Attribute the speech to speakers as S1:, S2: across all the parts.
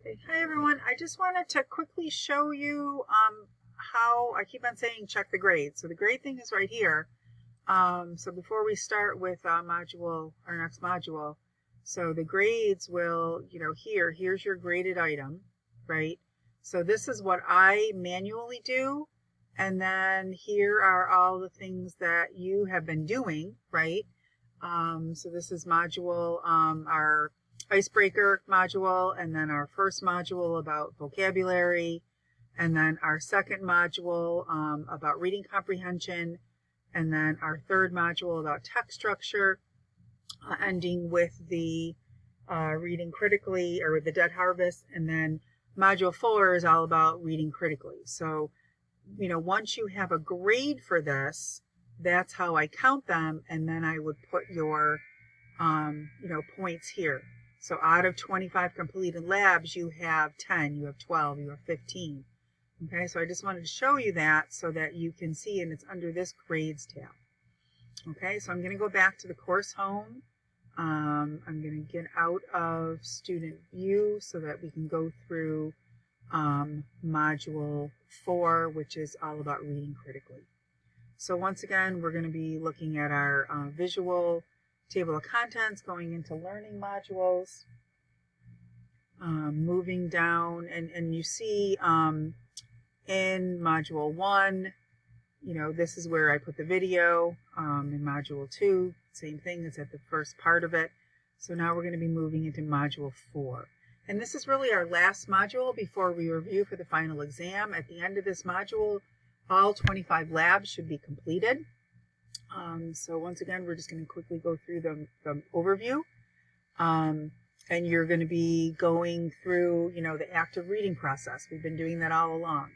S1: Okay. Hi everyone, I just wanted to quickly show you how I keep on saying check the grade. So the grade thing is right here. So before we start with our next module, so the grades will, here's your graded item, right? So this is what I manually do. And then here are all the things that you have been doing, right? So this is module, our icebreaker module, and then our first module about vocabulary, and then our second module about reading comprehension, and then our third module about text structure, ending with the reading critically, or the dead harvest, and then module 4 is all about reading critically. So, once you have a grade for this, that's how I count them, and then I would put your, points here. So out of 25 completed labs, you have 10, you have 12, you have 15. Okay, so I just wanted to show you that so that you can see, and it's under this grades tab. Okay, so I'm going to go back to the course home. I'm going to get out of student view so that we can go through module 4, which is all about reading critically. So once again, we're going to be looking at our visual table of contents, going into learning modules, moving down, and you see in module 1, this is where I put the video. In module 2, same thing, it's at the first part of it. So now we're going to be moving into module 4. And this is really our last module before we review for the final exam. At the end of this module, all 25 labs should be completed. So once again, we're just going to quickly go through the overview. And you're going to be going through, the active reading process. We've been doing that all along.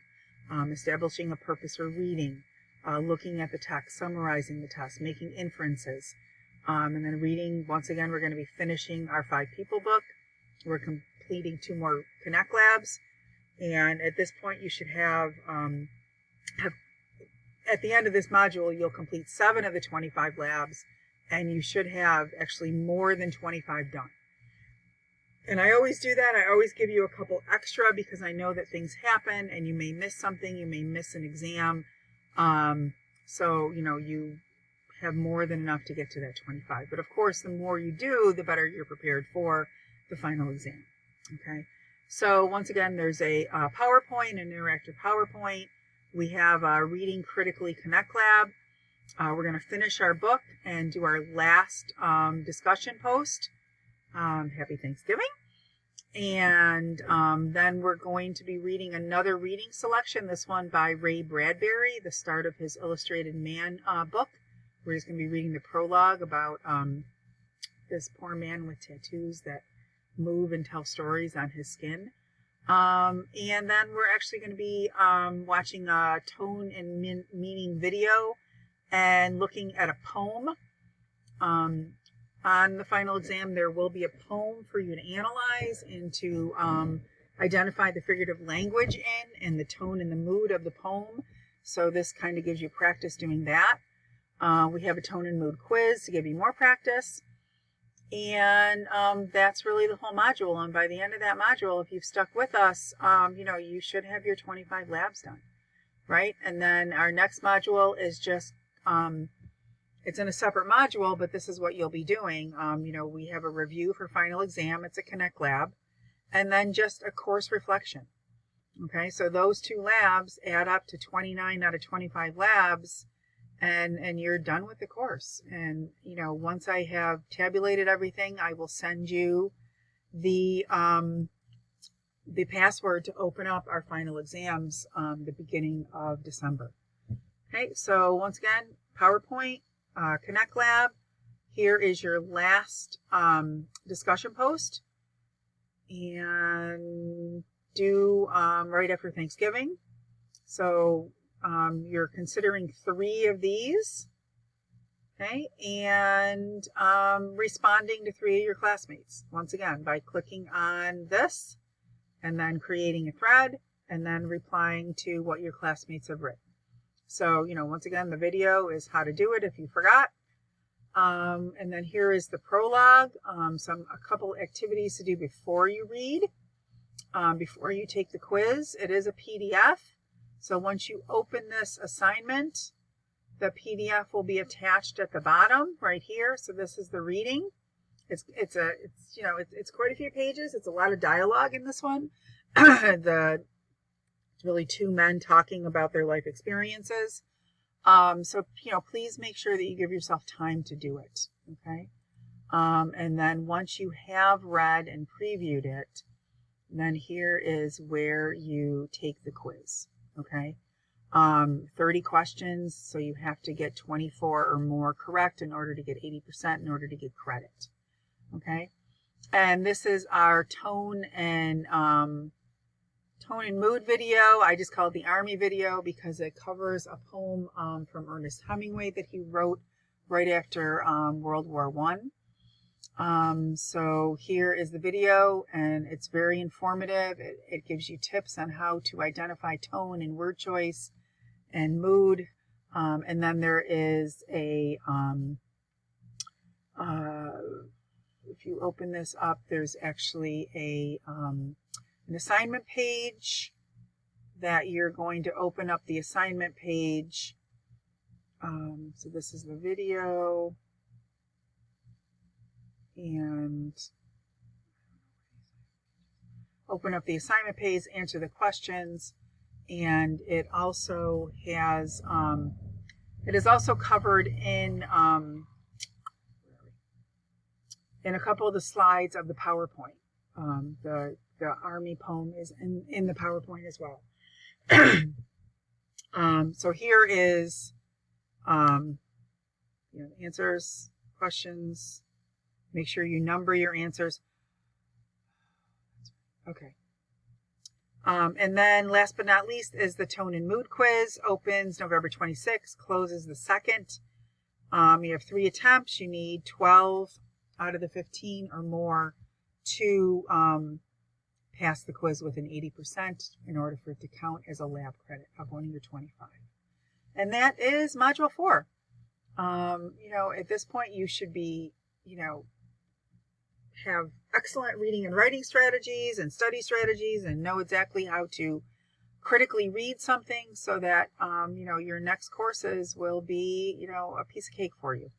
S1: Establishing a purpose for reading, looking at the text, summarizing the text, making inferences, and then reading. Once again, we're going to be finishing our 5 people book. We're completing 2 more Connect labs. And at this point, you should have at the end of this module, you'll complete 7 of the 25 labs, and you should have actually more than 25 done. And I always do that. I always give you a couple extra because I know that things happen and you may miss something, you may miss an exam. So, you have more than enough to get to that 25. But of course, the more you do, the better you're prepared for the final exam. Okay. So once again, there's a PowerPoint, an interactive PowerPoint. We have a Reading Critically Connect Lab. We're going to finish our book and do our last discussion post. Happy Thanksgiving. And then we're going to be reading another reading selection, this one by Ray Bradbury, the start of his Illustrated Man book. We're just going to be reading the prologue about this poor man with tattoos that move and tell stories on his skin. And then we're actually going to be watching a tone and meaning video and looking at a poem. On the final exam, there will be a poem for you to analyze and to identify the figurative language in and the tone and the mood of the poem. So this kind of gives you practice doing that. We have a tone and mood quiz to give you more practice. And that's really the whole module. And by the end of that module, if you've stuck with us, you should have your 25 labs done, right? And then our next module is just, it's in a separate module, but this is what you'll be doing. We have a review for final exam. It's a Connect lab. And then just a course reflection. Okay, so those 2 labs add up to 29 out of 25 labs. And you're done with the course. And, once I have tabulated everything, I will send you the password to open up our final exams the beginning of December. Okay, so once again, PowerPoint, Connect Lab. Here is your last discussion post. And due right after Thanksgiving. So you're considering 3 of these, okay, and responding to 3 of your classmates. Once again, by clicking on this and then creating a thread and then replying to what your classmates have written. So, once again, the video is how to do it if you forgot. And then here is the prologue, a couple activities to do before you read. before you take the quiz. It is a PDF. So once you open this assignment, the PDF will be attached at the bottom right here. So this is the reading. It's quite a few pages. It's a lot of dialogue in this one. It's really two men talking about their life experiences. So please make sure that you give yourself time to do it. Okay. And then once you have read and previewed it, then here is where you take the quiz. Okay. 30 questions. So you have to get 24 or more correct in order to get 80% in order to get credit. Okay. And this is our tone and mood video. I just call it the Army video because it covers a poem from Ernest Hemingway that he wrote right after World War I. So here is the video, and it's very informative. It gives you tips on how to identify tone and word choice and mood. And then there is a, if you open this up, there's actually an assignment page that you're going to open up the assignment page. So this is the video, and open up the assignment page, answer the questions, and it also has, it is also covered in a couple of the slides of the PowerPoint. The Army poem is in the PowerPoint as well. So here is, answers, questions. Make sure you number your answers. Okay. And then last but not least is the tone and mood quiz. Opens November 26th, closes the 2nd. You have 3 attempts. You need 12 out of the 15 or more to pass the quiz with an 80% in order for it to count as a lab credit of one of your 25. And that is Module 4. At this point you should be, have excellent reading and writing strategies and study strategies and know exactly how to critically read something so that, your next courses will be, a piece of cake for you.